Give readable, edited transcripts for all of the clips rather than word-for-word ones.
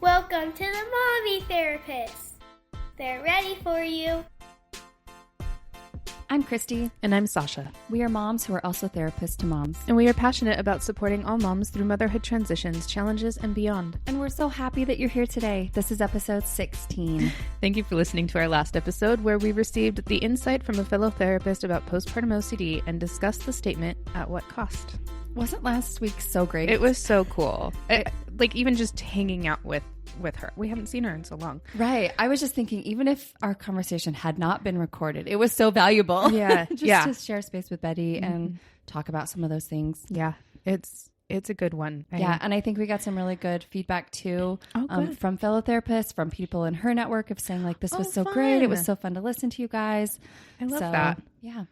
Welcome to the Mommy Therapists. They're ready for you. I'm Christy. And I'm Sasha. We are moms who are also therapists to moms. And we are passionate about supporting all moms through motherhood transitions, challenges, and beyond. And we're so happy that you're here today. This is episode 16. Thank you for listening to our last episode where we received the insight from a fellow therapist about postpartum OCD and discussed the statement, at what cost? Wasn't last week so great? It was so cool. Even just hanging out with her. We haven't seen her in so long. Right. I was just thinking, even if our conversation had not been recorded, it was so valuable. Yeah. To share space with Betty and talk about some of those things. Yeah. It's a good one. Yeah. And I think we got some really good feedback too from fellow therapists, from people in her network of saying like, this was so great. It was so fun to listen to you guys. I love that. Yeah.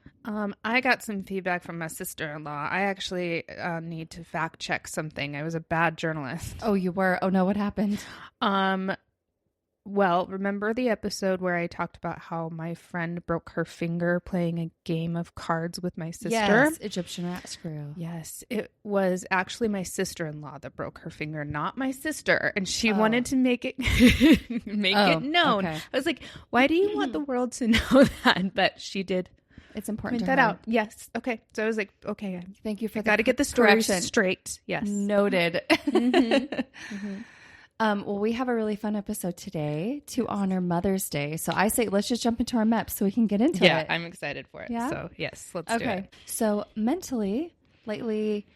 I got some feedback from my sister-in-law. I actually need to fact check something. I was a bad journalist. Oh, you were? Oh no, what happened? Well, remember the episode where I talked about how my friend broke her finger playing a game of cards with my sister? Yes, Egyptian rat screw. Yes, it was actually my sister-in-law that broke her finger, not my sister. And she wanted to make it it known. Okay. I was like, why do you want the world to know that? But she did. It's important point to that her. out. Yes. Okay. So I was like, okay. Thank you for got to get the story correction. Straight. Yes. Noted. Well, we have a really fun episode today to honor Mother's Day. So I say, let's just jump into our MEPs so we can get into it. Yeah, I'm excited for it. Yeah? So yes, let's do it. So mentally, lately,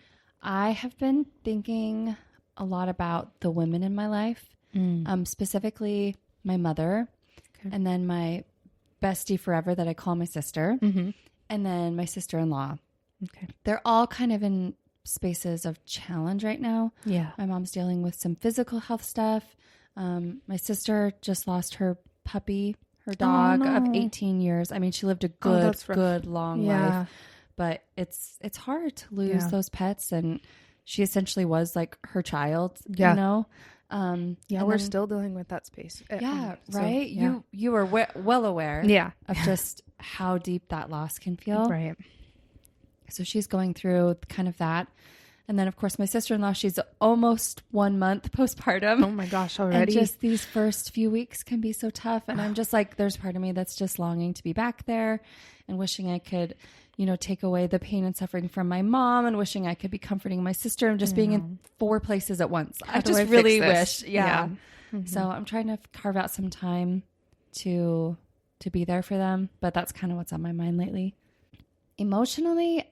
I have been thinking a lot about the women in my life, specifically my mother, and then my bestie forever that I call my sister, and then my sister-in-law. Okay. They're all kind of in spaces of challenge right now. Yeah. My mom's dealing with some physical health stuff. My sister just lost her puppy, her dog of 18 years. I mean, she lived a good long life, but it's hard to lose those pets. And she essentially was like her child, you know? We're still dealing with that space. Right. So, you were well aware of just how deep that loss can feel. Right. So she's going through kind of that. And then, of course, my sister-in-law, she's almost 1 month postpartum. Oh, my gosh, already? And just these first few weeks can be so tough. And I'm just like, there's part of me that's just longing to be back there and wishing I could, take away the pain and suffering from my mom and wishing I could be comforting my sister and just being in 4 places at once. I just really wish. Yeah. So I'm trying to carve out some time to be there for them. But that's kind of what's on my mind lately. Emotionally,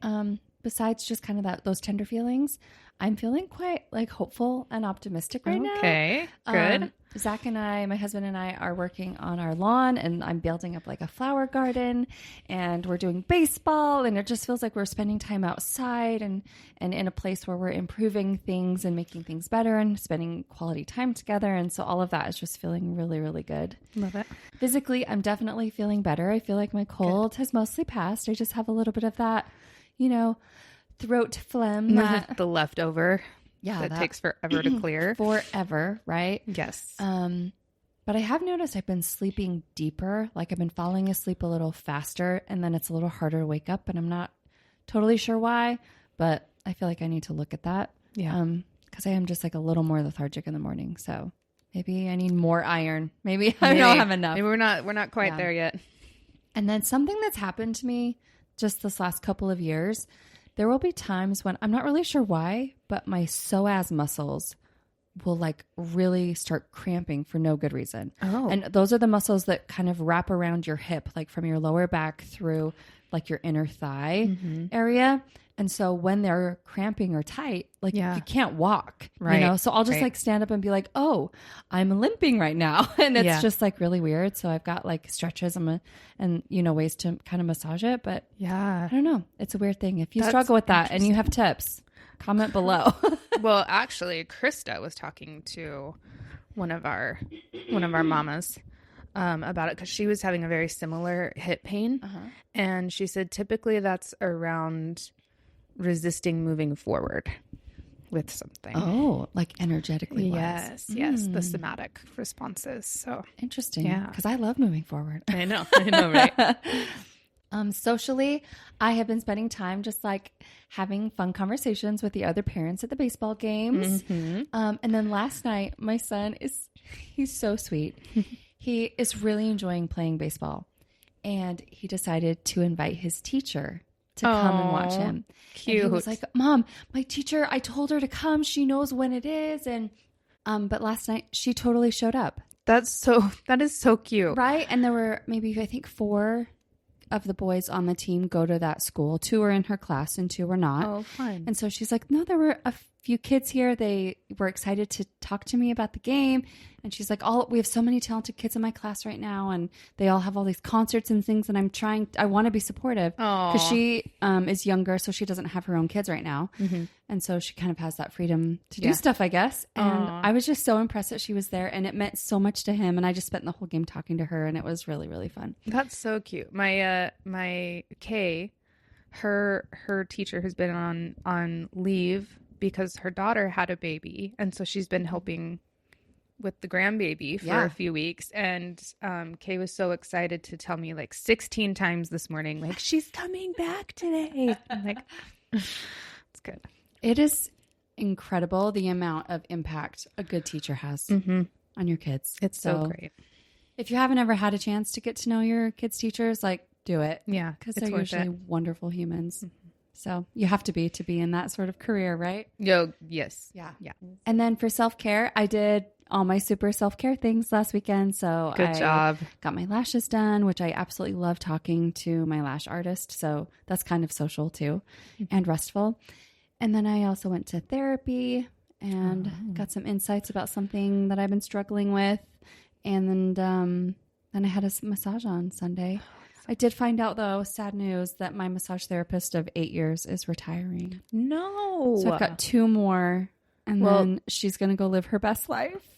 besides just kind of those tender feelings, I'm feeling quite like hopeful and optimistic right now. Okay, good. Zach and I, my husband and I, are working on our lawn, and I'm building up like a flower garden, and we're doing baseball, and it just feels like we're spending time outside and in a place where we're improving things and making things better and spending quality time together. And so all of that is just feeling really, really good. Love it. Physically, I'm definitely feeling better. I feel like my cold has mostly passed. I just have a little bit of that, throat phlegm. The leftover. Yeah. That takes forever to clear. Forever, right? Yes. But I have noticed I've been sleeping deeper. Like I've been falling asleep a little faster, and then it's a little harder to wake up, and I'm not totally sure why, but I feel like I need to look at that. Yeah. Because I am just like a little more lethargic in the morning. So maybe I need more iron. Maybe I don't have enough. Maybe we're not quite there yet. And then something that's happened to me just this last couple of years, there will be times when I'm not really sure why, but my psoas muscles will like really start cramping for no good reason. Oh. And those are the muscles that kind of wrap around your hip, like from your lower back through like your inner thigh area. And so when they're cramping or tight, like you can't walk, right? So I'll just like stand up and be like, oh, I'm limping right now. And it's just like really weird. So I've got like stretches and ways to kind of massage it. But I don't know. It's a weird thing. If you struggle with that and you have tips, comment below. Well, actually, Krista was talking to one of our mamas about it because she was having a very similar hip pain. And she said typically that's around resisting moving forward with something. Oh, like energetically wise. Yes, the somatic responses. So interesting. Yeah, because I love moving forward. I know, right? Socially, I have been spending time just like having fun conversations with the other parents at the baseball games. And then last night, my son He's so sweet. He is really enjoying playing baseball. And he decided to invite his teacher to come and watch him. Cute. And he was like, Mom, my teacher, I told her to come. She knows when it is. And but last night she totally showed up. That is so cute. Right? And there were maybe, I think, 4 of the boys on the team go to that school. 2 were in her class and 2 were not. Oh, fun. And so she's like, no, there were a few kids here. They were excited to talk to me about the game. And she's like, we have so many talented kids in my class right now. And they all have all these concerts and things. And I want to be supportive because she is younger. So she doesn't have her own kids right now. Mm-hmm. And so she kind of has that freedom to do stuff, I guess. And I was just so impressed that she was there, and it meant so much to him. And I just spent the whole game talking to her, and it was really, really fun. That's so cute. My Kay, her teacher has been on leave because her daughter had a baby, and so she's been helping with the grandbaby for a few weeks. And Kay was so excited to tell me like 16 times this morning, like, she's coming back today. I'm like, it's good. It is incredible the amount of impact a good teacher has on your kids. It's so great. If you haven't ever had a chance to get to know your kids' teachers, like, do it. Yeah, because they're usually wonderful humans. Mm-hmm. So you have to be in that sort of career, right? Yes. Yeah. And then for self-care, I did all my super self-care things last weekend. So good job. Got my lashes done, which I absolutely love talking to my lash artist. So that's kind of social too, and restful. And then I also went to therapy and got some insights about something that I've been struggling with. And then I had a massage on Sunday. I did find out, though, sad news, that my massage therapist of 8 years is retiring. No. So I've got 2 more, and then she's going to go live her best life.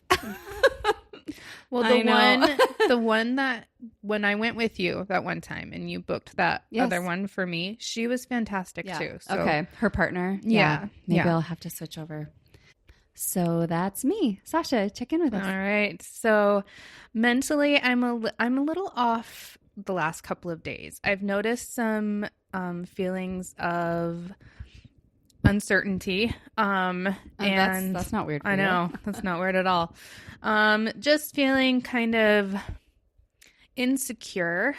Well, the one that when I went with you that one time and you booked that other one for me, she was fantastic too. So. Okay. Her partner. Yeah. Maybe I'll have to switch over. So that's me. Sasha, check in with us. All right. So mentally, I'm a little off the last couple of days. I've noticed some feelings of uncertainty. And that's not weird for I know. That's not weird at all. Just feeling kind of insecure,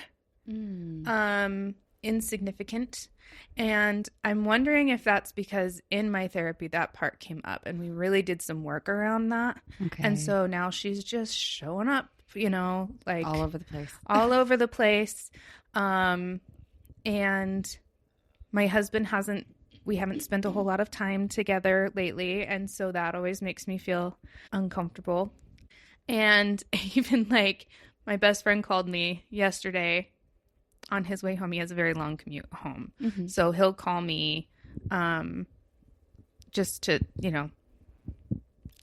insignificant. And I'm wondering if that's because in my therapy, that part came up and we really did some work around that. Okay. And so now she's just showing up, like all over the place, and my husband we haven't spent a whole lot of time together lately. And so that always makes me feel uncomfortable. And even like my best friend called me yesterday on his way home. He has a very long commute home. Mm-hmm. So he'll call me just to,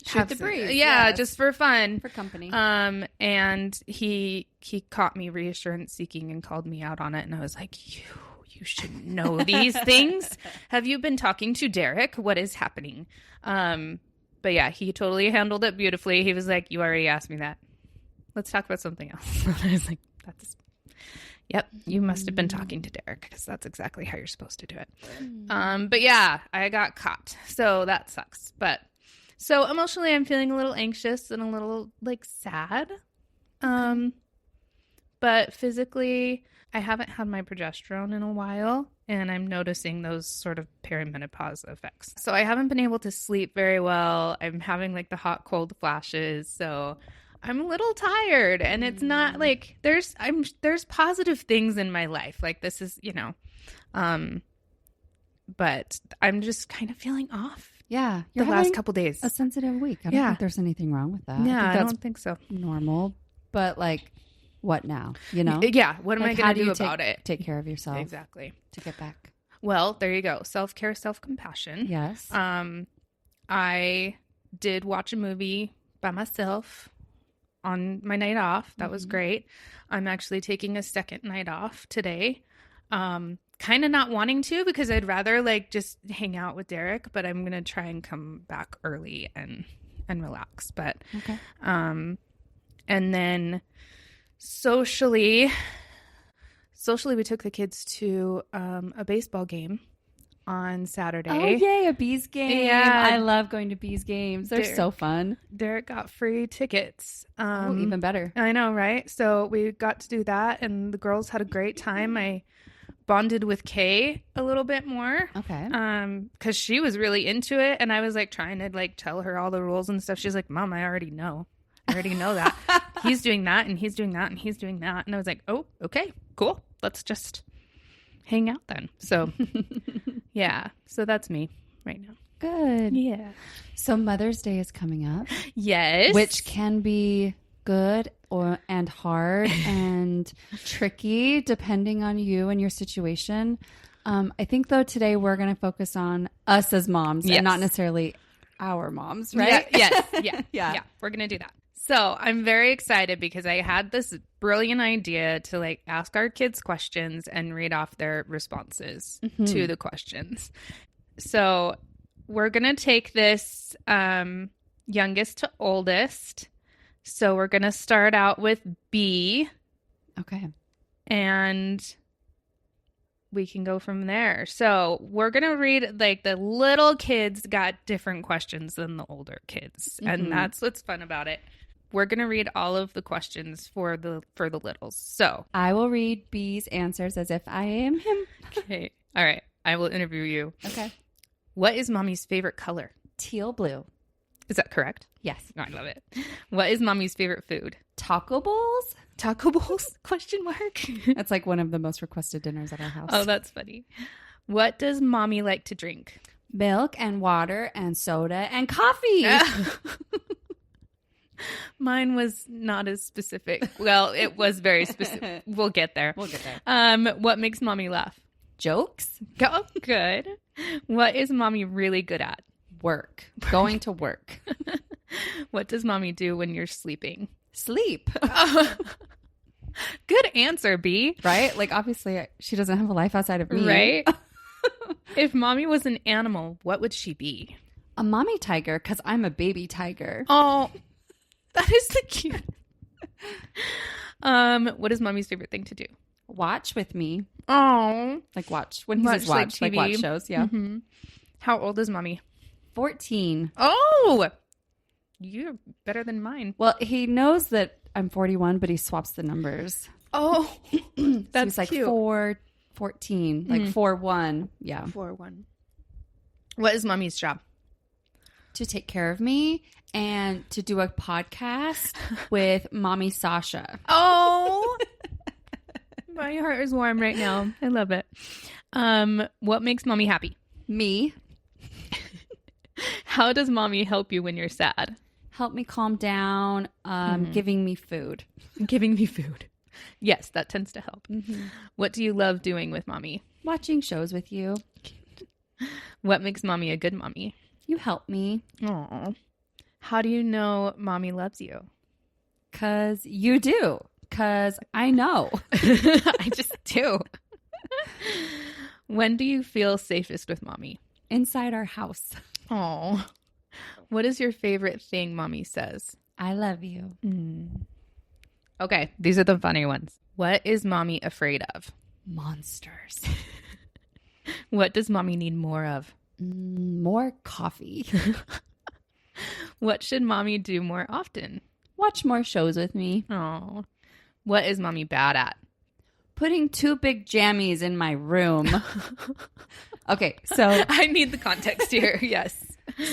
shoot the breeze. Yeah, yes. Just for fun. For company. And he caught me reassurance seeking and called me out on it. And I was like, you should know these things. Have you been talking to Derek? What is happening? But yeah, he totally handled it beautifully. He was like, you already asked me that. Let's talk about something else. I was like, yep, you must have been talking to Derek because that's exactly how you're supposed to do it. But yeah, I got caught. So that sucks. But so emotionally, I'm feeling a little anxious and a little like sad. But physically, I haven't had my progesterone in a while, and I'm noticing those sort of perimenopause effects. So I haven't been able to sleep very well. I'm having like the hot, cold flashes. So I'm a little tired, and it's not like there's positive things in my life. Like this is, but I'm just kind of feeling off. Yeah. The last couple days. A sensitive week. I don't think there's anything wrong with that. Yeah, I don't think so. Normal, but like, what now? Yeah. What am I going to do about it? Take care of yourself. Exactly. To get back. Well, there you go. Self-care, self-compassion. Yes. I did watch a movie by myself on my night off. That was great. I'm actually taking a second night off today. Kind of not wanting to because I'd rather like just hang out with Derek, but I'm going to try and come back early and relax. But, okay. And then socially we took the kids to, a baseball game on Saturday. Oh, yay, a Bees game. Yeah. I love going to Bees games. They're so fun. Derek got free tickets. Even better. I know, right? So we got to do that, and the girls had a great time. I bonded with Kay a little bit more. Okay. Because she was really into it, and I was like trying to like tell her all the rules and stuff. She's like, Mom, I already know that. He's doing that, and he's doing that, and he's doing that. And I was like, oh, okay, cool. Let's just hang out then. So yeah, so that's me right now. Good. Yeah. So Mother's Day is coming up. Yes. Which can be good and hard and tricky depending on you and your situation. I think though today we're going to focus on us as moms and not necessarily our moms, right? Yeah, yes. Yeah. Yeah. We're going to do that. So I'm very excited because I had this brilliant idea to like ask our kids questions and read off their responses to the questions. So we're going to take this youngest to oldest. So we're going to start out with B. Okay. And we can go from there. So we're going to read like the little kids got different questions than the older kids. And that's what's fun about it. We're going to read all of the questions for the littles. So I will read B's answers as if I am him. okay. All right. I will interview you. Okay. What is Mommy's favorite color? Teal blue. Is that correct? Yes. Oh, I love it. What is Mommy's favorite food? Taco bowls? Taco bowls? Question mark. That's like one of the most requested dinners at our house. Oh, that's funny. What does Mommy like to drink? Milk and water and soda and coffee. Mine was not as specific. Well, it was very specific. We'll get there. What makes Mommy laugh? Jokes? Oh, good. What is Mommy really good at? Work. Going to work. What does Mommy do when you're sleeping? Sleep. Good answer, B. Right? Like, obviously, she doesn't have a life outside of me. Right? If Mommy was an animal, what would she be? A mommy tiger, because I'm a baby tiger. Oh, that is the cute. What is Mommy's favorite thing to do? Watch with me. Oh. Like watch. When he says watch, like watch shows. Yeah. Mm-hmm. How old is Mommy? 14. Oh, you're better than mine. Well, he knows that I'm 41, but he swaps the numbers. Oh, that's so he's like cute. 14, like 4-1. Yeah. 4-1. What is Mommy's job? To take care of me and to do a podcast with Mommy Sasha. Oh, my heart is warm right now. I love it. What makes Mommy happy? Me. How does Mommy help you when you're sad? Help me calm down, giving me food. Giving me food. Yes, that tends to help. What do you love doing with Mommy? Watching shows with you. What makes Mommy a good mommy? You help me. Aw. How do you know Mommy loves you? 'Cause you do. 'Cause I know. I just do. When do you feel safest with Mommy? Inside our house. Oh. What is your favorite thing Mommy says? I love you. Okay, these are the funny ones. What is Mommy afraid of? Monsters. What does Mommy need more of? More coffee. What should Mommy do more often? Watch more shows with me. Oh. What is Mommy bad at? Putting 2 big jammies in my room. Okay, so I need the context here. Yes.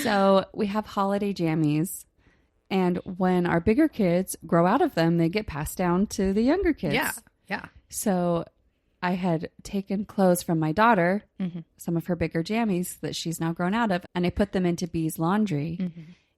So we have holiday jammies, and when our bigger kids grow out of them, they get passed down to the younger kids. Yeah. So I had taken clothes from my daughter, some of her bigger jammies that she's now grown out of, and I put them into Bee's laundry.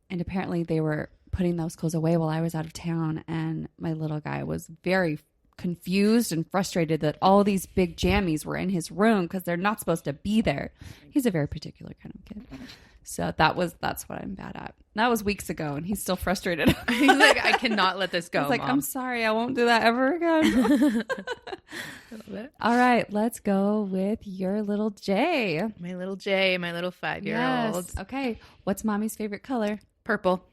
And apparently they were putting those clothes away while I was out of town, and my little guy was very confused and frustrated that all these big jammies were in his room because they're not supposed to be there. He's a very particular kind of kid. So that's what I'm bad at. That was weeks ago, and he's still frustrated. He's like, I cannot let this go. He's like, Mom. I'm sorry, I won't do that ever again. All right, let's go with your little J. My little J, my little 5-year-old. Yes. Okay. What's Mommy's favorite color? Purple.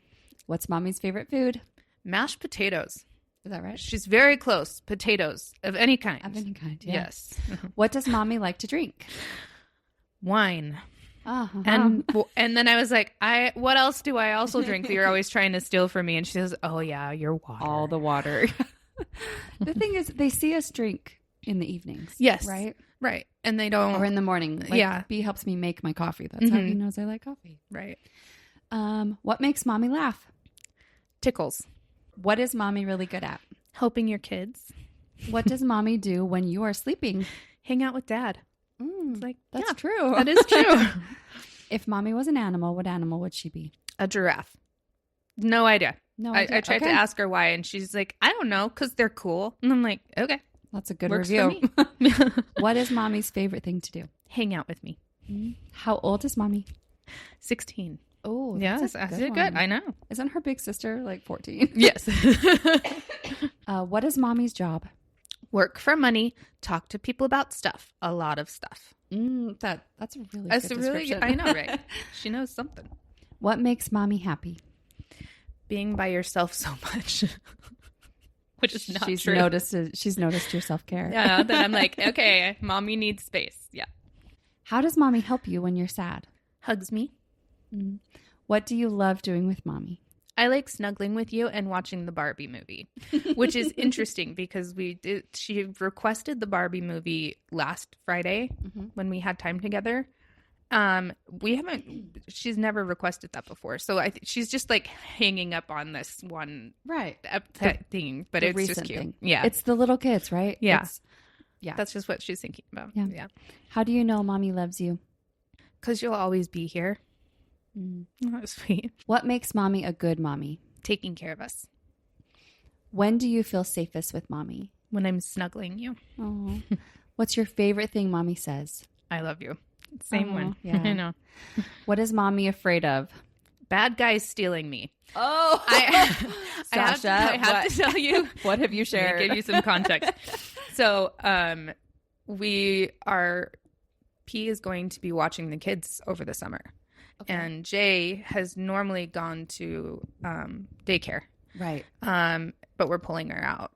What's Mommy's favorite food? Mashed potatoes. Is that right? She's very close. Potatoes of any kind. Of any kind, yeah. Yes. What does Mommy like to drink? Wine. Uh-huh. And then I was like, what else do I also drink that you're always trying to steal from me? And she says, oh yeah, your water. All the water. The thing is, they see us drink in the evenings. Yes. Right? Right. And they don't. Or in the morning. Like, Yeah. B helps me make my coffee. That's how he knows I like coffee. Right. What makes mommy laugh? Tickles. What is mommy really good at? Helping your kids. What does mommy do when you are sleeping? Hang out with dad. It's like, That's yeah, true. That is true. If mommy was an animal, what animal would she be? A giraffe. No idea. No I idea. tried to ask her why, and she's like, I don't know, because they're cool. And I'm like, okay. That's a good Works review. for me. What is mommy's favorite thing to do? Hang out with me. How old is mommy? 16. Oh, Yes, that's I a did good. one. I know. Isn't her big sister like 14? Yes. What is mommy's job? Work for money. Talk to people about stuff. A lot of stuff. That's a really That's good really. description. I know, right? She knows something. What makes mommy happy? Being by yourself so much, which is not She's true. She's noticed your self-care. Yeah. Then I'm like, okay, mommy needs space. Yeah. How does mommy help you when you're sad? Hugs me. What do you love doing with mommy? I like snuggling with you and watching the Barbie movie, which is interesting because she requested the Barbie movie last Friday when we had time together. She's never requested that before. So she's just like hanging up on this one thing, but it's just cute. Thing. Yeah. It's the little kids, right? Yeah. Yeah. That's just what she's thinking about. Yeah. Yeah. How do you know mommy loves you? Because you'll always be here. That was sweet. What makes mommy a good mommy? Taking care of us. When do you feel safest with mommy? When I'm snuggling you. Oh. What's your favorite thing mommy says? I love you. Same one. Yeah. I know. What is mommy afraid of? Bad guys stealing me. Oh, Sasha, I have to tell you. What have you shared? Give you some context. So, P is going to be watching the kids over the summer. Okay. And Jay has normally gone to daycare. Right. But we're pulling her out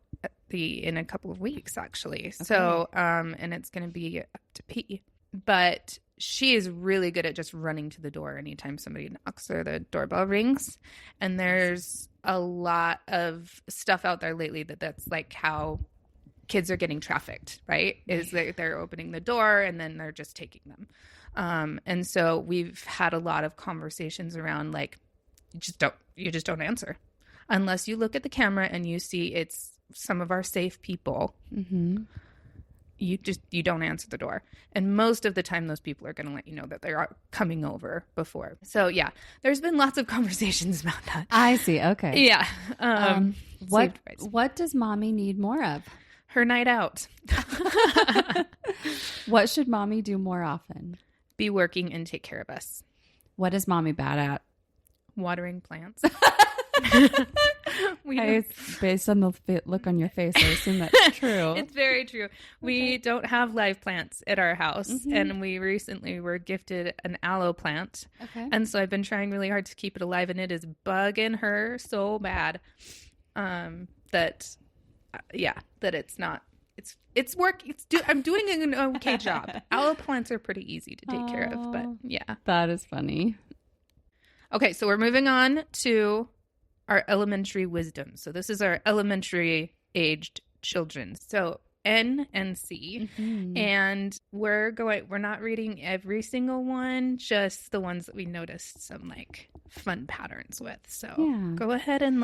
in a couple of weeks, actually. Okay. So, and it's going to be up to P. But she is really good at just running to the door anytime somebody knocks or the doorbell rings. And there's a lot of stuff out there lately that's like how kids are getting trafficked, right? Is that they're opening the door and then they're just taking them. And so we've had a lot of conversations around like, you just don't answer unless you look at the camera and you see it's some of our safe people. Mm-hmm. You don't answer the door. And most of the time those people are going to let you know that they're coming over before. So yeah, there's been lots of conversations about that. I see. Okay. Yeah. What does mommy need more of? Her night out. What should mommy do more often? Be working and take care of us. What is mommy bad at? Watering plants. Based on the look on your face, I assume that's true. It's very true. We don't have live plants at our house, and we recently were gifted an aloe plant. Okay. And so I've been trying really hard to keep it alive, and it is bugging her so bad that it's not. It's work. I'm doing an okay job. Aloe plants are pretty easy to take care of, but yeah. That is funny. Okay, so we're moving on to our elementary wisdom. So this is our elementary aged children. So N and C. Mm-hmm. And we're not reading every single one, just the ones that we noticed some like fun patterns with. So go ahead and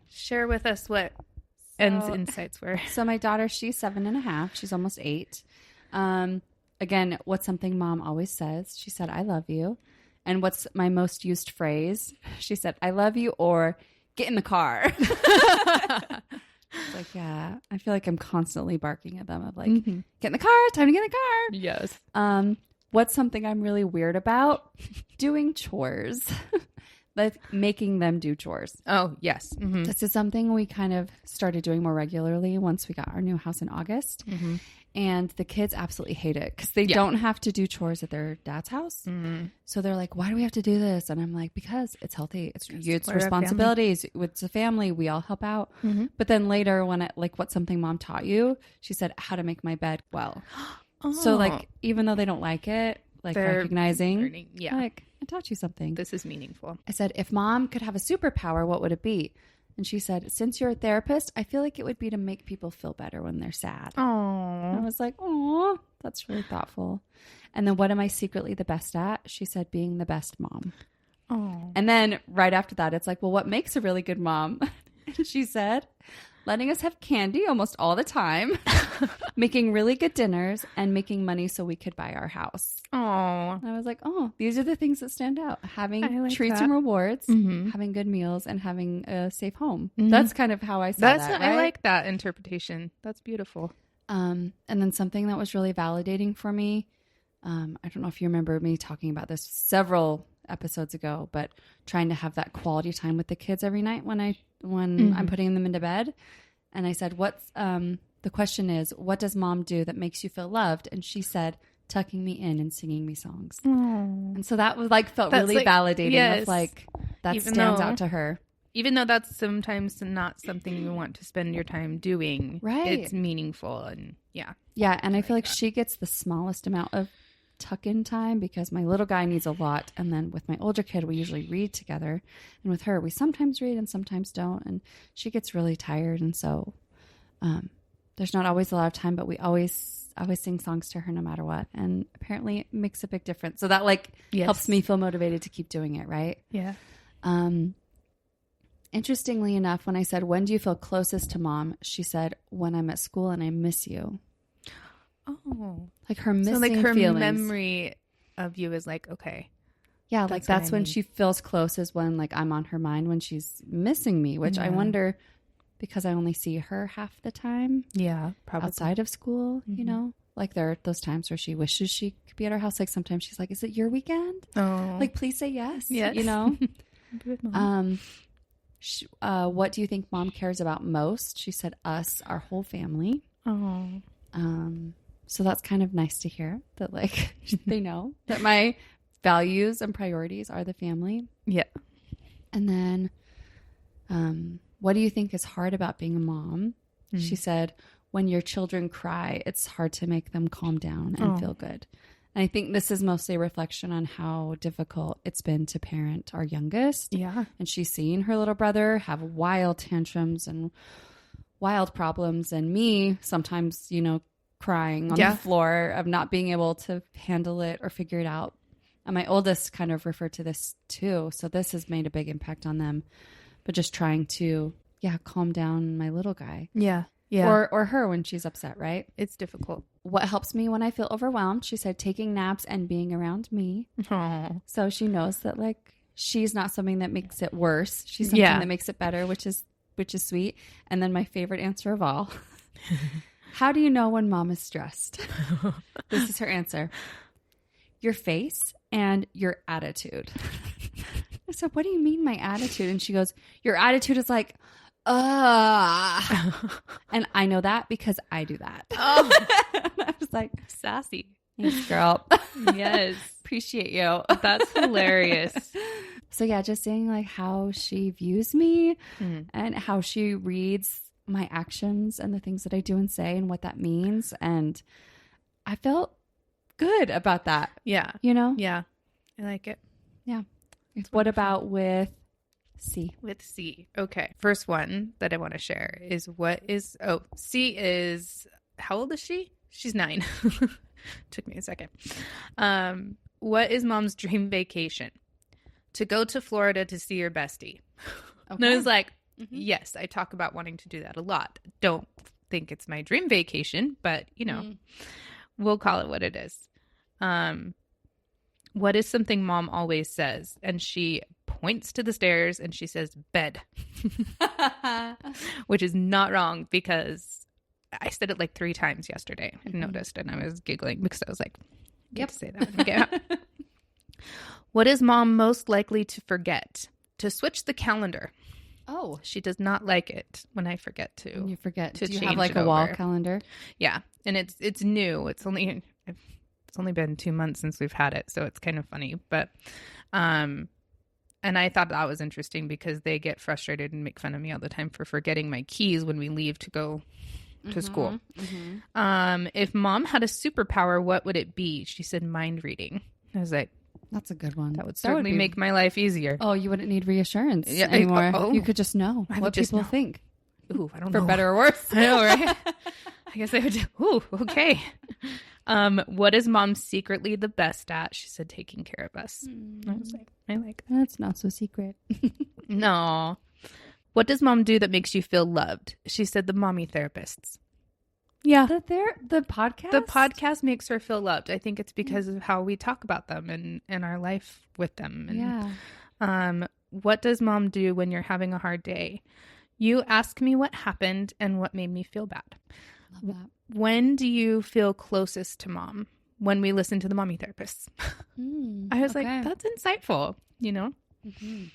share with us what N's insights were. So my daughter, she's 7.5. She's almost 8. Again, what's something mom always says? She said, I love you. And what's my most used phrase? She said, I love you, or get in the car. Like, yeah, I feel like I'm constantly barking at them of like, get in the car, time to get in the car. Yes. What's something I'm really weird about? Doing chores. Like making them do chores. Oh, yes. Mm-hmm. This is something we kind of started doing more regularly once we got our new house in August. Mm-hmm. And the kids absolutely hate it because they don't have to do chores at their dad's house. Mm-hmm. So they're like, why do we have to do this? And I'm like, because it's healthy. It's responsibilities. It's a family. We all help out. Mm-hmm. But then later when what's something mom taught you? She said, how to make my bed well. So like, even though they don't like it, like They're recognizing, learning. Yeah. like, I taught you something. This is meaningful. I said, if mom could have a superpower, what would it be? And she said, since you're a therapist, I feel like it would be to make people feel better when they're sad. Oh. I was like, oh, that's really thoughtful. And then what am I secretly the best at? She said, being the best mom. Oh. And then right after that, it's like, well, what makes a really good mom? And she said, letting us have candy almost all the time, making really good dinners, and making money so we could buy our house. Oh. And I was like, oh, these are the things that stand out. Having like treats that. and rewards, Mm-hmm. having good meals, and having a safe home. Mm-hmm. That's kind of how I saw that, right? I like that interpretation. That's beautiful. And then something that was really validating for me, I don't know if you remember me talking about this several episodes ago, but trying to have that quality time with the kids every night when I'm putting them into bed. And I said, the question is, what does mom do that makes you feel loved? And she said, tucking me in and singing me songs. Oh. And so that was like, felt really validating. Yes. Of like, that Even stands though- out to her. Even though that's sometimes not something you want to spend your time doing, Right. It's meaningful and yeah. Yeah. And I feel like she gets the smallest amount of tuck in time because my little guy needs a lot. And then with my older kid, we usually read together. And with her, we sometimes read and sometimes don't. And she gets really tired. And so there's not always a lot of time, but I always sing songs to her no matter what. And apparently it makes a big difference. So that helps me feel motivated to keep doing it. Right. Yeah. Interestingly enough, when I said, when do you feel closest to mom? She said, when I'm at school and I miss you. Oh. Like her missing So like her feelings. memory of you is like, okay. Yeah, like that's when mean. she feels close is when like I'm on her mind when she's missing me, which I wonder because I only see her half the time. Yeah, probably. Outside of school, you know? Like there are those times where she wishes she could be at her house. Like sometimes she's like, is it your weekend? Oh. Like, please say yes. Yes. You know? Good mom. What do you think mom cares about most? She said us, our whole family. Oh. So that's kind of nice to hear that like they know that my values and priorities are the family. Yeah. And then what do you think is hard about being a mom? She said, when your children cry, it's hard to make them calm down and feel good. And I think this is mostly a reflection on how difficult it's been to parent our youngest. Yeah. And she's seen her little brother have wild tantrums and wild problems. And me sometimes, crying on the floor of not being able to handle it or figure it out. And my oldest kind of referred to this too. So this has made a big impact on them. But just trying to, calm down my little guy. Yeah. Yeah. Or her when she's upset, right? It's difficult. What helps me when I feel overwhelmed? She said, taking naps and being around me. Oh. So she knows that like she's not something that makes it worse. She's something that makes it better, which is sweet. And then my favorite answer of all. How do you know when mom is stressed? This is her answer. Your face and your attitude. I said, what do you mean my attitude? And she goes, your attitude is like, and I know that because I do that. Oh. I was like, Sassy. thanks, girl. Yes. Appreciate you. That's hilarious. So yeah, just seeing like how she views me and how she reads my actions and the things that I do and say and what that means. And I felt good about that. Yeah. Yeah. I like it. Yeah. What about with C? With C. Okay. First one that I want to share is C is, how old is she? She's 9. Took me a second. What is mom's dream vacation? To go to Florida to see your bestie. Okay. And I was like, yes, I talk about wanting to do that a lot. Don't think it's my dream vacation, but we'll call it what it is. What is something mom always says? And she points to the stairs and she says, bed, which is not wrong because I said it like 3 times yesterday. I noticed and I was giggling because I was like, yep, say that when we get out. What is mom most likely to forget? To switch the calendar. Oh, She does not like it when I forget to. you forget. to Do you change have like it a wall over. calendar? Yeah, and it's new. It's only been 2 months since we've had it, so it's kind of funny. But, and I thought that was interesting because they get frustrated and make fun of me all the time for forgetting my keys when we leave to go to school. If mom had a superpower, what would it be? She said mind reading. I was like, That's a good one. that would certainly make my life easier. Oh, you wouldn't need reassurance anymore. You could just know what people think. Ooh, I don't know. For better or worse. I know, right? I guess I would. Ooh, okay. What is mom secretly the best at? She said, taking care of us. I was like, I like that. That's not so secret. No. What does mom do that makes you feel loved? She said, the mommy therapists. Yeah. The podcast? The podcast makes her feel loved. I think it's because of how we talk about them and our life with them. And, what does mom do when you're having a hard day? You ask me what happened and what made me feel bad. Love that. When do you feel closest to mom? When we listen to the mommy therapists. I was like, that's insightful, you know? Mm-hmm.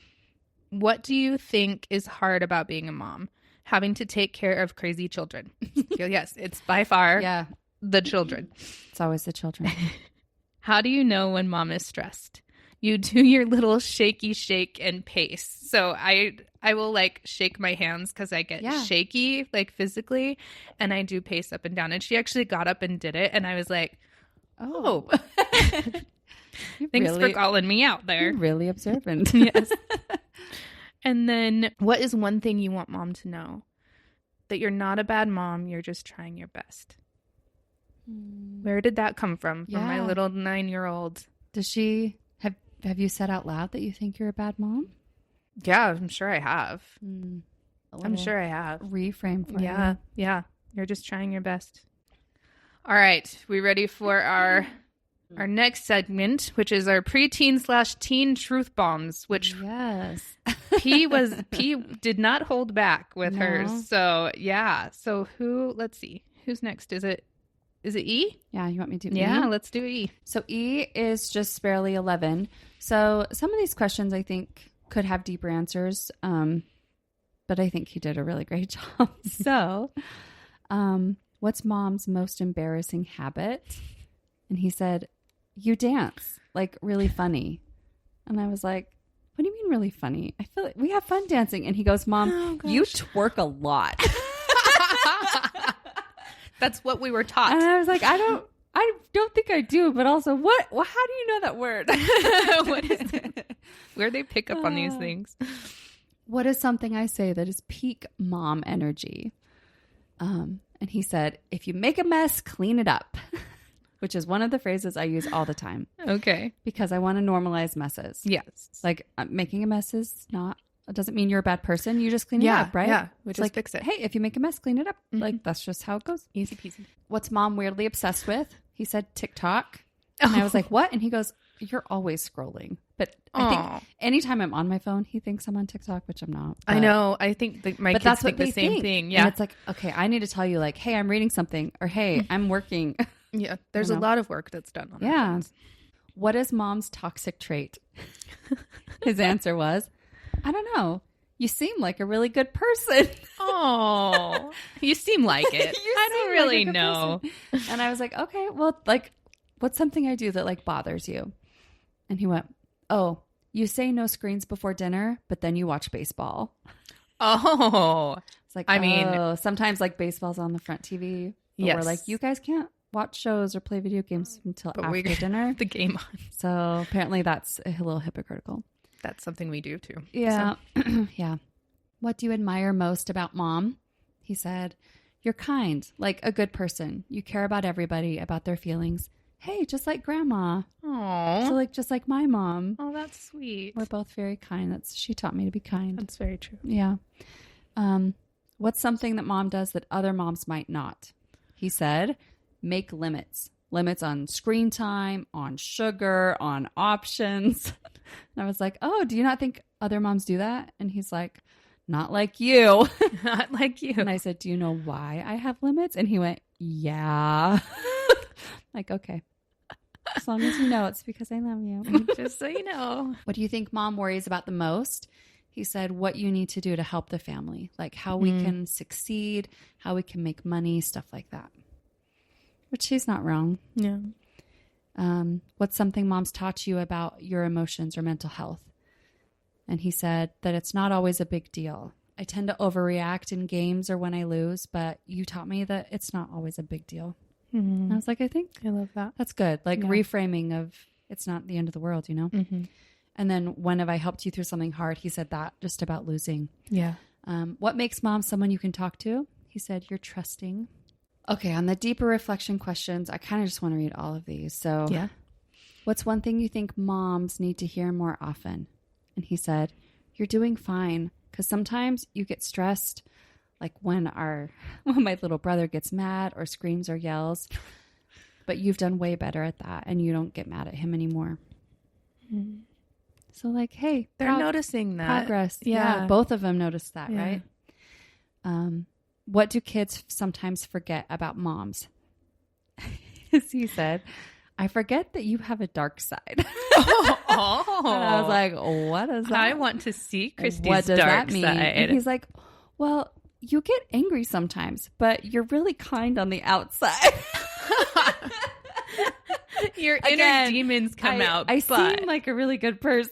What do you think is hard about being a mom? Having to take care of crazy children. Yes, it's by far the children. It's always the children. How do you know when mom is stressed? You do your little shaky shake and pace. So I will like shake my hands because I get shaky, like physically, and I do pace up and down. And she actually got up and did it. And I was like, oh. Thanks for calling me out there. You're really observant. Yes. And then what is one thing you want mom to know? That you're not a bad mom. You're just trying your best. Where did that come from? From my little 9-year-old. Does she have you said out loud that you think you're a bad mom? Yeah, I'm sure I have. I'm sure I have. Reframe for you. Yeah. You're just trying your best. All right. We ready for our next segment, which is our preteen/teen truth bombs, which P did not hold back with hers. So So let's see. Who's next? Is it E? Yeah, you want me to do E? Yeah, let's do E. So E is just barely 11. So some of these questions I think could have deeper answers, but I think he did a really great job. So what's mom's most embarrassing habit? And he said, you dance, like really funny. And I was like, what do you mean really funny? I feel like we have fun dancing. And he goes, Mom, you twerk a lot. That's what we were taught. And I was like, I don't think I do, but also what? Well, how do you know that word? What is it? Where they pick up on these things? What is something I say that is peak mom energy? And he said, if you make a mess, clean it up, which is one of the phrases I use all the time. Okay. Because I want to normalize messes. Yes. Like making a mess is not, it doesn't mean you're a bad person. You just clean it up, right? Yeah. We just fix it. Hey, if you make a mess, clean it up. Like that's just how it goes. Easy peasy. What's mom weirdly obsessed with? He said TikTok. And I was like, what? And he goes, you're always scrolling. But I think anytime I'm on my phone, he thinks I'm on TikTok, which I'm not. I know. I think my kids think the same thing. Yeah. And it's like, okay, I need to tell you like, hey, I'm reading something, or hey, I'm working. Yeah. There's a lot of work that's done on our phones. What is mom's toxic trait? His answer was, I don't know. You seem like a really good person. Oh, you seem like it. I don't really know. Person. And I was like, okay, well, like, what's something I do that like bothers you? And he went, oh, you say no screens before dinner, but then you watch baseball. Oh, it's like, I mean, sometimes like baseball's on the front TV. But we're like, you guys can't watch shows or play video games until after dinner. The game on. So apparently that's a little hypocritical. That's something we do too. Yeah. So. Yeah. What do you admire most about mom? He said, you're kind, like a good person. You care about everybody, about their feelings. Hey, just like grandma. Aww. So like, just like my mom. Oh, that's sweet. We're both very kind. She taught me to be kind. That's very true. Yeah. What's something that mom does that other moms might not? He said, make limits. Limits on screen time, on sugar, on options. And I was like, oh, do you not think other moms do that? And he's like, not like you. Not like you. And I said, do you know why I have limits? And he went, yeah. Like, okay. As long as you know, it's because I love you. Just so you know. What do you think mom worries about the most? He said, what you need to do to help the family. Like how we can succeed, how we can make money, stuff like that. Which he's not wrong. Yeah. What's something mom's taught you about your emotions or mental health? And he said that it's not always a big deal. I tend to overreact in games or when I lose, but you taught me that it's not always a big deal. And I was like, I think I love that. That's good. Like reframing of it's not the end of the world, you know? Mm-hmm. And then when have I helped you through something hard? He said that just about losing. Yeah. What makes mom someone you can talk to? He said, you're trusting. Okay, on the deeper reflection questions, I kind of just want to read all of these. So, Yeah. what's one thing you think moms need to hear more often? And he said, you're doing fine. Because sometimes you get stressed, like when my little brother gets mad or screams or yells. But you've done way better at that, and you don't get mad at him anymore. Mm-hmm. So, like, hey, They're noticing that. Progress. Yeah. Both of them noticed that, right? What do kids sometimes forget about moms? As he said, I forget that you have a dark side. Oh. And I was like, what is that? I want to see Christy's what does dark that mean? side. And he's like, well, you get angry sometimes, but you're really kind on the outside. Your inner demons come out. I seem like a really good person.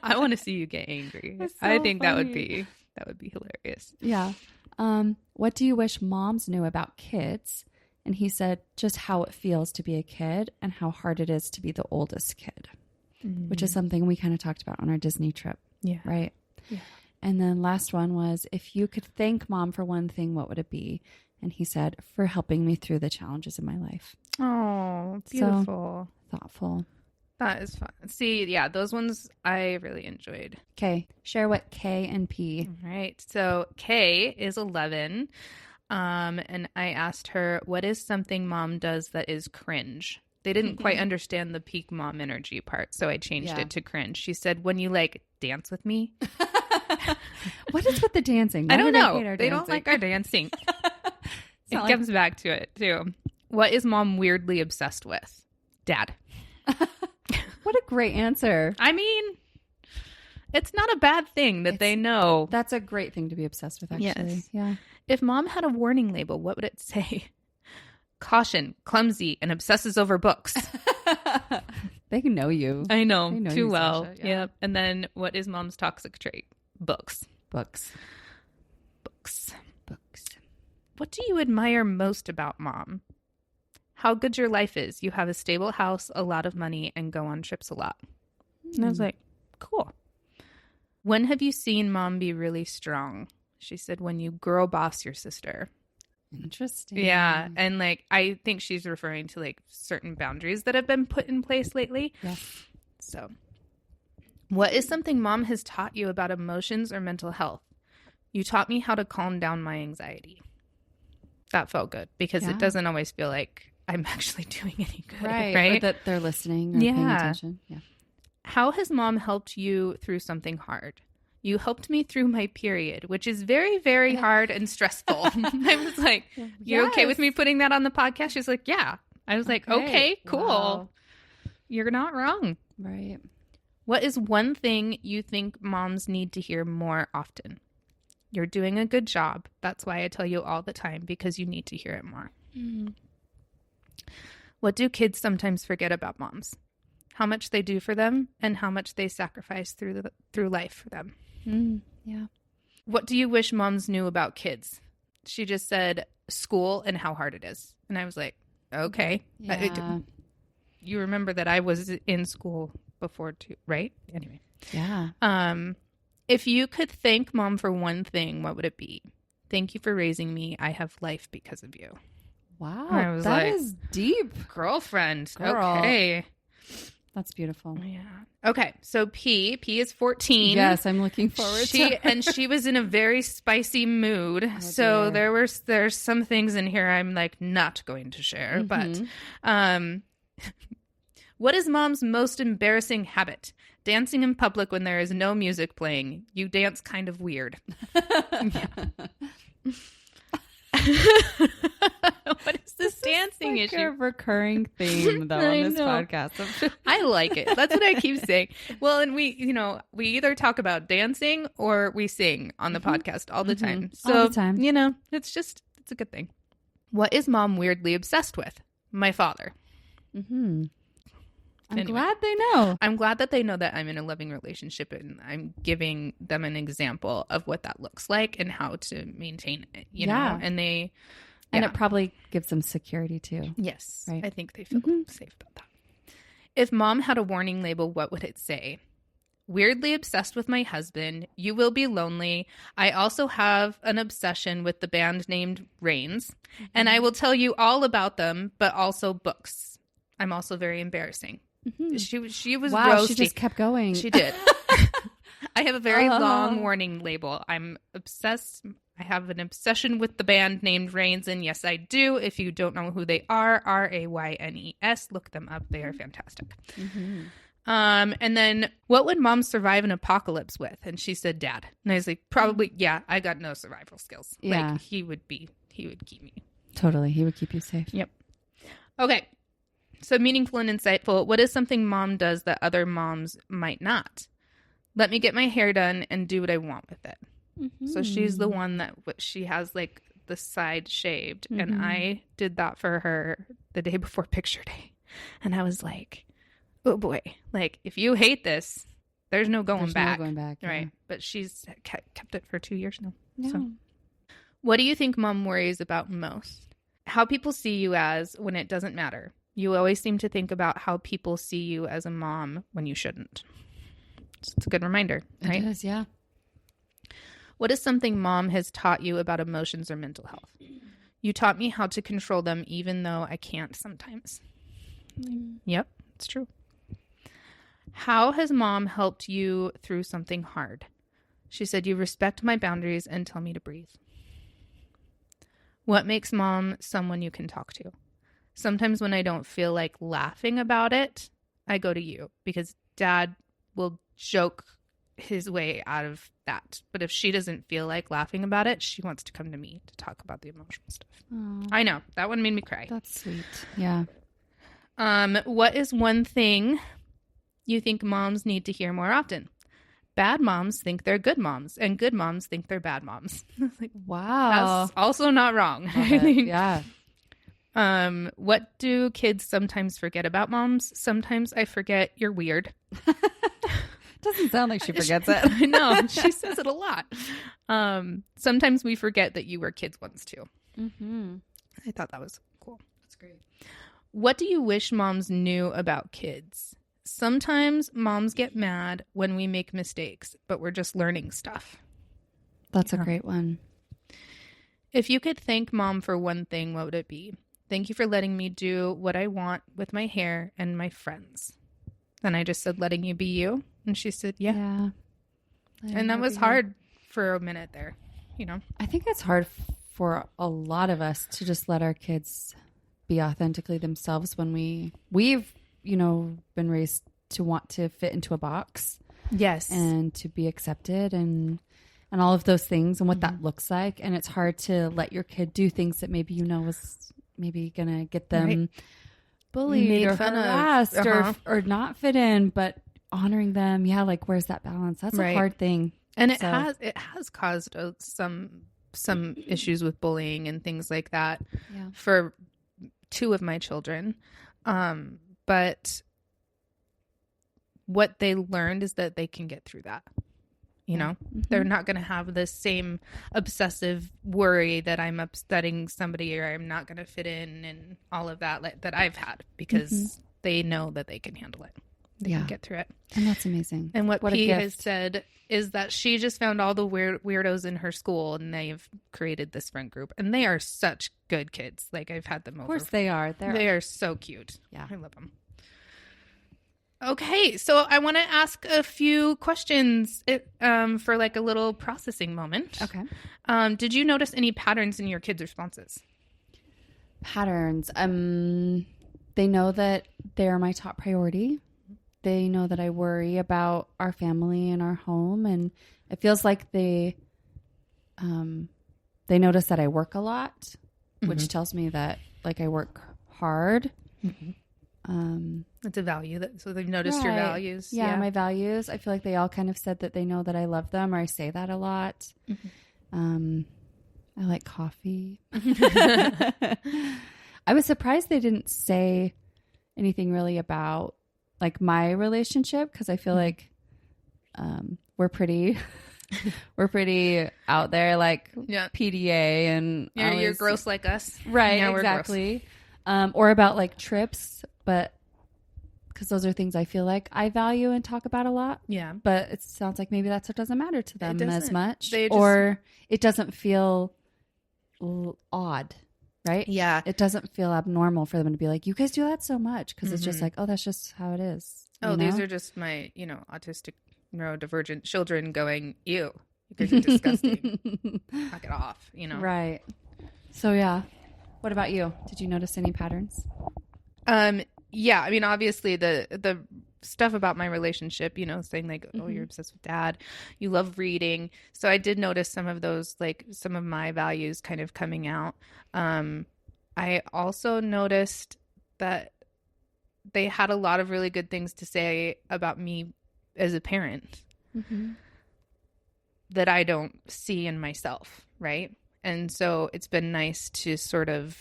I want to see you get angry. So I think funny. that would be hilarious. Yeah. What do you wish moms knew about kids? And he said just how it feels to be a kid and how hard it is to be the oldest kid, which is something we kind of talked about on our Disney trip. Yeah. Right. Yeah. And then last one was, if you could thank mom for one thing, what would it be? And he said, for helping me through the challenges in my life. Oh, beautiful. So thoughtful. That is fun. See, yeah, those ones I really enjoyed. Okay. Share what K and P. All right. So Kay is 11. And I asked her, what is something mom does that is cringe? They didn't quite understand the peak mom energy part, so I changed it to cringe. She said, when you like dance with me. What is with the dancing? I don't know. They don't like our dancing. It comes back to it, too. What is mom weirdly obsessed with? Dad. What a great answer. I mean, it's not a bad thing that they know. That's a great thing to be obsessed with, actually. Yes. Yeah. If mom had a warning label, what would it say? Caution, clumsy, and obsesses over books. They know you. I know, They know too you, well. Sasha, yeah. Yep. And then what is mom's toxic trait? Books. Books. What do you admire most about mom? How good your life is. You have a stable house, a lot of money, and go on trips a lot. And I was like, cool. When have you seen mom be really strong? She said, when you girl boss your sister. Interesting. Yeah. And like, I think she's referring to like certain boundaries that have been put in place lately. Yeah. So, what is something mom has taught you about emotions or mental health? You taught me how to calm down my anxiety. That felt good because it doesn't always feel like I'm actually doing any good. Right. Or that they're listening or paying attention. Yeah. How has mom helped you through something hard? You helped me through my period, which is very, very hard and stressful. I was like, you're okay with me putting that on the podcast? She's like, yeah. I was like, okay, cool. Wow. You're not wrong. Right. What is one thing you think moms need to hear more often? You're doing a good job. That's why I tell you all the time, because you need to hear it more. Mm. What do kids sometimes forget about moms? How much they do for them and how much they sacrifice through life for them. Yeah. What do you wish moms knew about kids? She just said school and how hard it is. And I was like, okay. Yeah. You remember that I was in school before too, right? Anyway. Yeah. If you could thank mom for one thing, what would it be? Thank you for raising me. I have life because of you. Wow. That is deep. Girlfriend. Girl. Okay. That's beautiful. Yeah. Okay. So P is 14. Yes, I'm looking forward to it. And she was in a very spicy mood. So there's some things in here I'm like not going to share. But what is mom's most embarrassing habit? Dancing in public when there is no music playing. You dance kind of weird. What is this dancing like issue? A recurring theme though on this podcast. I like it. That's what I keep saying. Well, and we either talk about dancing or we sing on the podcast all the time. So, all the time. It's a good thing. What is mom weirdly obsessed with? My father. I'm glad they know. I'm glad that they know that I'm in a loving relationship and I'm giving them an example of what that looks like and how to maintain it, you know? And they... And it probably gives them security too. Yes. Right. I think they feel safe about that. If mom had a warning label, what would it say? Weirdly obsessed with my husband. You will be lonely. I also have an obsession with the band named Rains, and I will tell you all about them, but also books. I'm also very embarrassing. She was Wow, roasty. she just kept going. She did. I have a very long warning label. I'm obsessed. I have an obsession with the band named Rains, and yes, I do. If you don't know who they are, Raynes, look them up. They are fantastic. Mm-hmm. And then, what would mom survive an apocalypse with? And she said, Dad. And I was like, probably, yeah. I got no survival skills. Yeah. Like he would keep me. Totally, he would keep you safe. Yep. Okay. So meaningful and insightful. What is something mom does that other moms might not? Let me get my hair done and do what I want with it. Mm-hmm. So she's the one that she has like the side shaved. Mm-hmm. And I did that for her the day before picture day. And I was like, oh boy, like if you hate this, there's no going back. No going back. Right. Yeah. But she's kept it for 2 years now. Yeah. So what do you think mom worries about most? How people see you as when it doesn't matter. You always seem to think about how people see you as a mom when you shouldn't. It's a good reminder, right? It is, yeah. What is something mom has taught you about emotions or mental health? You taught me how to control them even though I can't sometimes. Yep, it's true. How has mom helped you through something hard? She said, you respect my boundaries and tell me to breathe. What makes mom someone you can talk to? Sometimes when I don't feel like laughing about it, I go to you because dad will joke his way out of that. But if she doesn't feel like laughing about it, she wants to come to me to talk about the emotional stuff. Aww. I know. That one made me cry. That's sweet. Yeah. What is one thing you think moms need to hear more often? Bad moms think they're good moms, and good moms think they're bad moms. Like, wow. That's also not wrong. Yeah. What do kids sometimes forget about moms? Sometimes I forget you're weird. Doesn't sound like she forgets it. I know. She says it a lot. Sometimes we forget that you were kids once too. Mm-hmm. I thought that was cool. That's great. What do you wish moms knew about kids? Sometimes moms get mad when we make mistakes, but we're just learning stuff. That's a great one. If you could thank mom for one thing, what would it be? Thank you for letting me do what I want with my hair and my friends. And I just said, letting you be you. And she said, yeah. And that was hard for a minute there, you know? I think it's hard for a lot of us to just let our kids be authentically themselves when we've, been raised to want to fit into a box. Yes. And to be accepted and all of those things and what that looks like. And it's hard to let your kid do things that maybe was maybe going to get them bullied made or fun harassed of. or not fit in, but honoring them. Yeah. Like where's that balance? That's a hard thing. And it has caused some issues with bullying and things like that for 2 of my children. But what they learned is that they can get through that. They're not going to have the same obsessive worry that I'm upsetting somebody or I'm not going to fit in and all of that that I've had because they know that they can handle it. They can get through it. And that's amazing. And what P has said is that she just found all the weirdos in her school and they've created this friend group. And they are such good kids. Like I've had them over. Of course they are. They are so cute. Yeah. I love them. Okay, so I want to ask a few questions for like a little processing moment. Okay. Did you notice any patterns in your kids' responses? Patterns. They know that they're my top priority. They know that I worry about our family and our home, and it feels like they notice that I work a lot, which tells me that like I work hard. Mm-hmm. It's a value so they've noticed your values. Yeah, my values. I feel like they all kind of said that they know that I love them, or I say that a lot. Mm-hmm. I like coffee. I was surprised they didn't say anything really about like my relationship because I feel like we're pretty out there, like PDA and you're gross like us, right? Yeah, exactly. Or about like trips, but because those are things I feel like I value and talk about a lot. Yeah. But it sounds like maybe that's what doesn't matter to them as much. Or it doesn't feel odd, right? Yeah. It doesn't feel abnormal for them to be like, you guys do that so much. Because it's just like, oh, that's just how it is. Oh, these are just my, autistic neurodivergent children going, ew, you guys are disgusting. Knock it off, Right. So, yeah. What about you? Did you notice any patterns? Yeah. I mean, obviously the stuff about my relationship, saying like, oh, you're obsessed with dad. You love reading. So I did notice some of those, like some of my values kind of coming out. I also noticed that they had a lot of really good things to say about me as a parent that I don't see in myself. Right. And so it's been nice to sort of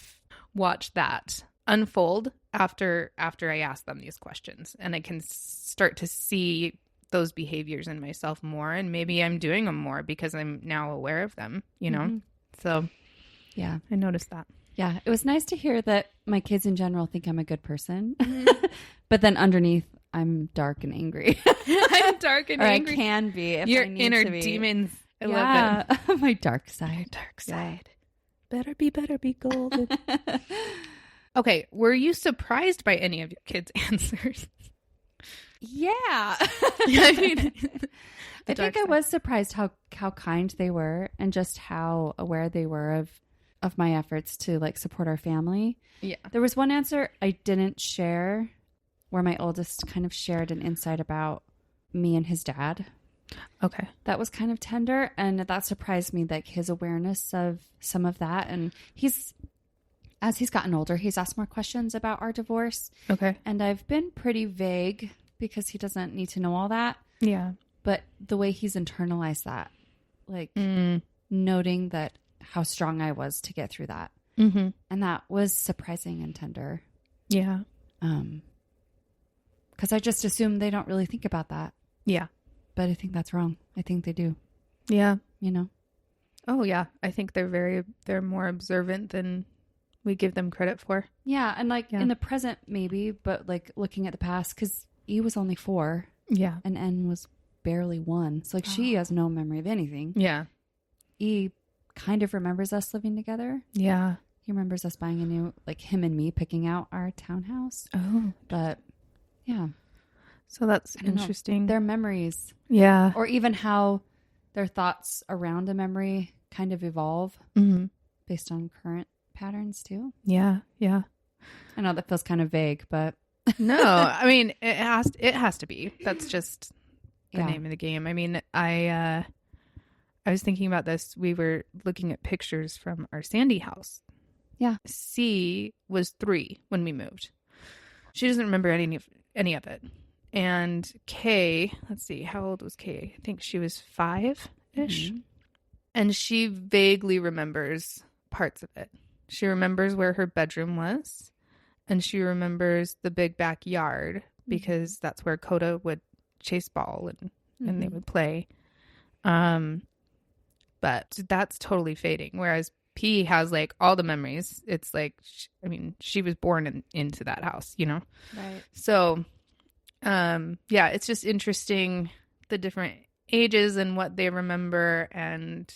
watch that unfold after I ask them these questions, and I can start to see those behaviors in myself more, and maybe I'm doing them more because I'm now aware of them, So yeah, I noticed that. Yeah, it was nice to hear that my kids in general think I'm a good person, but then underneath I'm dark and angry. I'm dark and angry. I can be if your I need inner to be. demons. I love it. My dark side. Your dark side. Yeah. Better be golden. Okay, were you surprised by any of your kids' answers? Yeah. I mean, I think I was surprised how kind they were and just how aware they were of my efforts to like support our family. Yeah. There was one answer I didn't share where my oldest kind of shared an insight about me and his dad. Okay. That was kind of tender, and that surprised me, like his awareness of some of that. And as he's gotten older, he's asked more questions about our divorce. Okay. And I've been pretty vague because he doesn't need to know all that. Yeah. But the way he's internalized that, like noting that how strong I was to get through that. And that was surprising and tender. Yeah. Because I just assume they don't really think about that. Yeah. But I think that's wrong. I think they do. Yeah. Oh, yeah. I think they're more observant than we give them credit for. Yeah. And like in the present, maybe, but like looking at the past, because E was only 4. Yeah. And N was barely 1. So like she has no memory of anything. Yeah. E kind of remembers us living together. Yeah. He remembers us buying a new, like him and me picking out our townhouse. Oh. But yeah. So that's interesting. Their memories. Yeah. Or even how their thoughts around a memory kind of evolve based on current patterns too. Yeah. Yeah. I know that feels kind of vague, but no, I mean, it has to be. That's just the name of the game. I mean, I was thinking about this. We were looking at pictures from our Sandy house. Yeah. C was 3 when we moved. She doesn't remember any of it. And Kay, let's see, how old was Kay? I think she was 5-ish. And she vaguely remembers parts of it. She remembers where her bedroom was. And she remembers the big backyard because that's where Coda would chase ball and they would play. But that's totally fading. Whereas P has like all the memories. It's like, she was born into that house, Right. So, it's just interesting the different ages and what they remember, and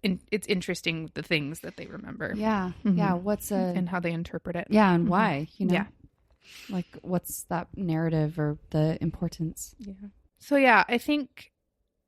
it's interesting the things that they remember. Yeah. Yeah. And how they interpret it. Yeah. And why, Yeah. Like what's that narrative or the importance? Yeah. So yeah, I think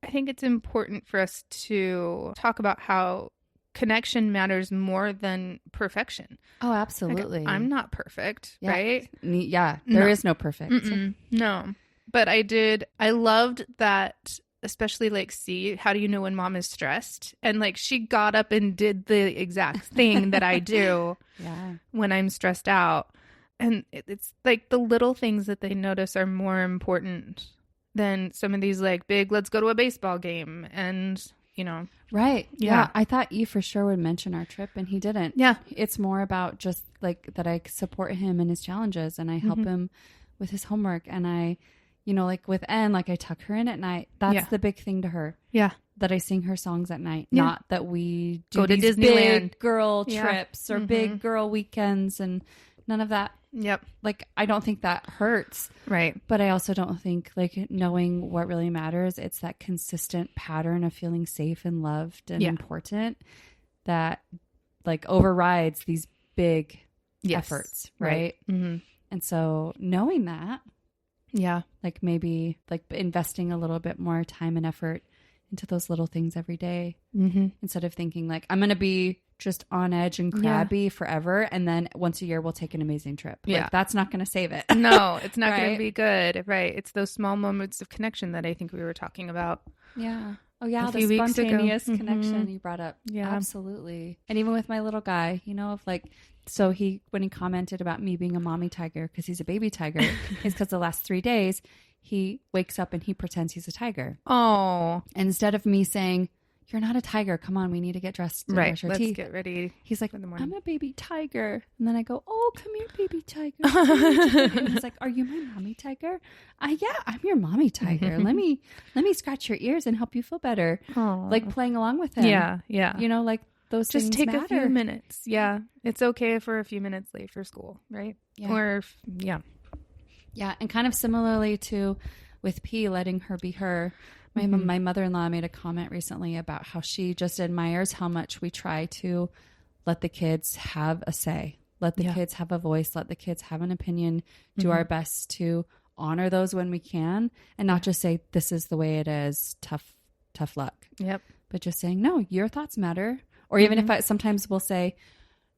it's important for us to talk about how connection matters more than perfection. Oh, absolutely. Like, I'm not perfect, right? Yeah. There is no perfect. No. But I loved that, especially like, see, how do you know when mom is stressed? And like, she got up and did the exact thing that I do when I'm stressed out. And it's like the little things that they notice are more important than some of these like big, let's go to a baseball game. And, Right. Yeah. I thought you for sure would mention our trip, and he didn't. Yeah. It's more about just like that I support him in his challenges, and I help him with his homework. And I, like with N, like I tuck her in at night. That's the big thing to her. Yeah. That I sing her songs at night, Yeah. not that we do Go to these Disneyland. big girl trips or big girl weekends, and none of that. Yep. Like, I don't think that hurts. Right. But I also don't think, like, knowing what really matters, it's that consistent pattern of feeling safe and loved and important that, like, overrides these big efforts, right? Mm-hmm. And so knowing that, like, maybe, like, investing a little bit more time and effort into those little things every day, instead of thinking, like, I'm going to be just on edge and crabby forever, and then once a year we'll take an amazing trip. Like, that's not going to save it. No, it's not going Right? to be good. Right. It's those small moments of connection that I think we were talking about. Yeah. Oh, yeah. A The few weeks ago. spontaneous connection you brought up. Yeah. Absolutely. And even with my little guy, you know, if, like, so when he commented about me being a mommy tiger because he's a baby tiger, is because the last 3 days he wakes up and he pretends he's a tiger. Oh. And instead of me saying, "You're not a tiger. Come on, we need to get dressed and brush our Let's teeth," get ready. he's like, for the morning. "I'm a baby tiger." And then I go, "Oh, come here, baby tiger." And he's like, "Are you my mommy tiger?" Yeah, I'm your mommy tiger. Let me scratch your ears and help you feel better. Aww. Like, playing along with him. Yeah. You know, like, those Just things take matter. a few minutes. Yeah. It's okay for a few minutes late for school, right? Yeah. Or, Yeah, and kind of similarly to with P, letting her be her. My mother-in-law made a comment recently about how she just admires how much we try to let the kids have a say, let the kids have a voice, let the kids have an opinion, do our best to honor those when we can, and not just say, "This is the way it is, tough luck." Yep. But just saying, "No, your thoughts matter." Or even if sometimes we'll say,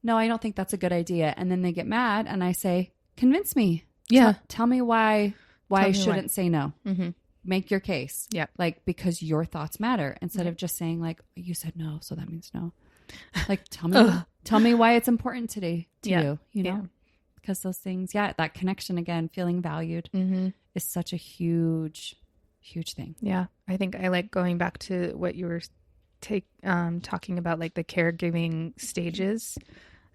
"No, I don't think that's a good idea." And then they get mad and I say, "Convince me. Yeah. Tell me why I me shouldn't say no." Mm-hmm. Make your case. Yeah. Like, because your thoughts matter, instead of just saying, like, "You said no, so that means no." Like, tell me why it's important today to you, you know? Because those things, that connection again, feeling valued is such a huge, huge thing. Yeah. I think I like going back to what you were talking about, like the caregiving stages.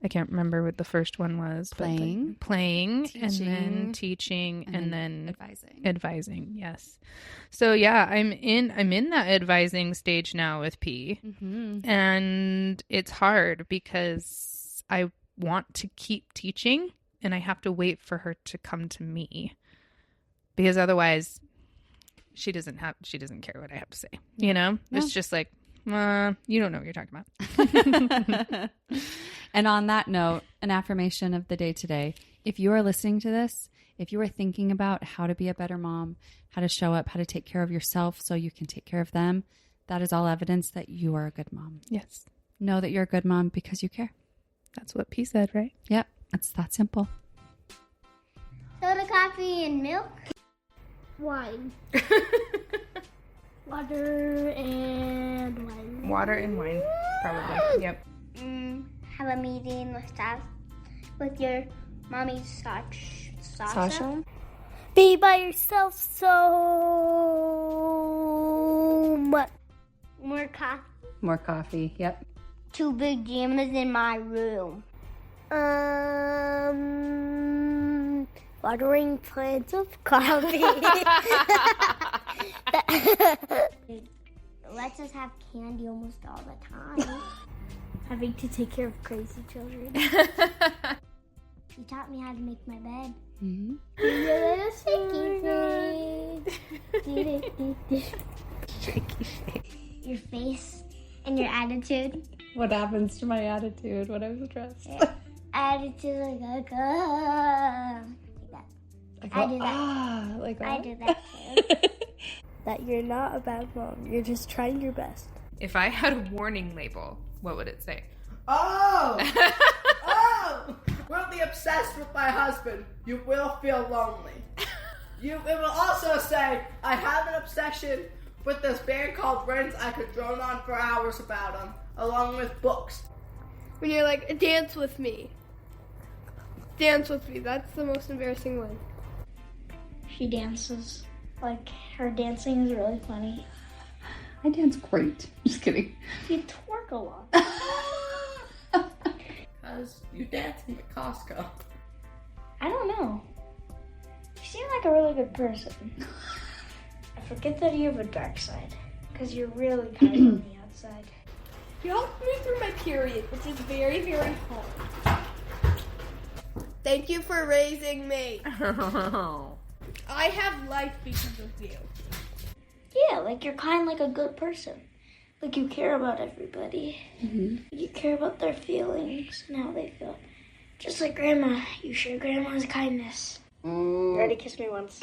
I can't remember what the first one was. Playing, and then teaching, and then advising. Yes. So yeah, I'm in that advising stage now with P, and it's hard because I want to keep teaching, and I have to wait for her to come to me, because otherwise, she doesn't care what I have to say. You know, it's just like, you don't know what you're talking about. And on that note, an affirmation of the day today. If you are listening to this, if you are thinking about how to be a better mom, how to show up, how to take care of yourself so you can take care of them, that is all evidence that you are a good mom. Yes. Know that you're a good mom because you care. That's what P said, right? Yep. It's that simple. Soda, coffee, and milk. Wine. Water and wine. Water and wine, probably. Yep. Have a meeting with your mommy Sasha. Be by yourself so much. More coffee. More coffee. Yep. 2 big pajamas in my room. Watering plants of coffee. Let's just have candy almost all the time. Having to take care of crazy children. She taught me how to make my bed. Mm-hmm. Your little shaky face. Shaky face. Your face and your attitude. What happens to my attitude when I'm stressed? Attitude like that. I do that. Like that. I do that too. That you're not a bad mom. You're just trying your best. If I had a warning label, what would it say? Oh! Will be obsessed with my husband. You will feel lonely. It will also say, I have an obsession with this band called Friends. I could drone on for hours about them, along with books. When you're like, dance with me. Dance with me. That's the most embarrassing one. She dances. Like, her dancing is really funny. I dance great. Just kidding. You twerk a lot. Because you dancing at Costco. I don't know. You seem like a really good person. I forget that you have a dark side. Because you're really kind on the outside. You helped me through my period, which is very, very hard. Thank you for raising me. I have life because of you. Yeah, like you're kind, like a good person. Like you care about everybody. You care about their feelings and how they feel. Just like Grandma, you share Grandma's kindness. You already kissed me once.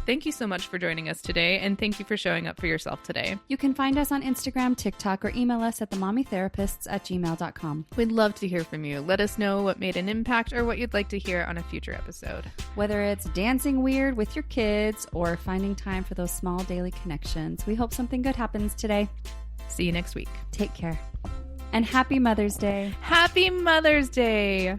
Thank you so much for joining us today, and thank you for showing up for yourself today. You can find us on Instagram, TikTok, or email us at themommytherapists@gmail.com. We'd love to hear from you. Let us know what made an impact or what you'd like to hear on a future episode. Whether it's dancing weird with your kids or finding time for those small daily connections, we hope something good happens today. See you next week. Take care. And happy Mother's Day. Happy Mother's Day!